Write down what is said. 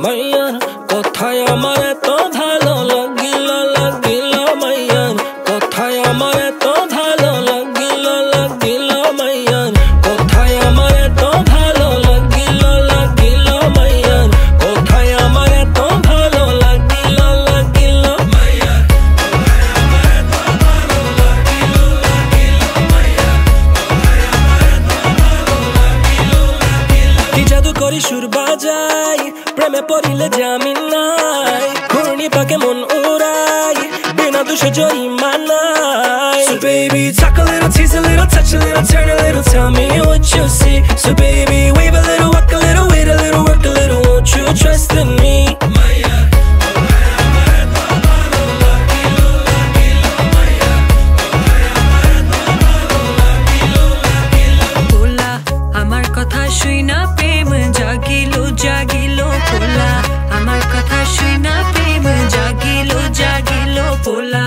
মাইয়ার কথায় আমার এত ভালো লাগিল লাগিল মাইয়ার কথায় আমার এত ভালো লাগিল লাগিল মাইয়ার কথায় আমার এত ভালো লাগিল লাগিল মাইয়ার কথায় আমার এত ভালো লাগিল লাগিল মাইয়ার কথায় আমার এত ভালো লাগিল লাগিল মাইয়ার কথায় আমার এত ভালো লাগিল লাগিল কি জাদু করি সুর বাজাই প্রেমে পড়িলে জামিন নাই ঘূর্ণি পাকে মন উড়াই বিনা দোষে জরিমানাই So baby talk a little, tease a little, touch a little, turn a little, tell me what you see. So baby wave a little, walk a little, wait a little, work a little, won't you trust in me? Maya আমার কথা শুই না প্রেম জাগিলো জাগিলো পোলা আমার কথা শুই না প্রেম জাগিলো জাগিলো পোলা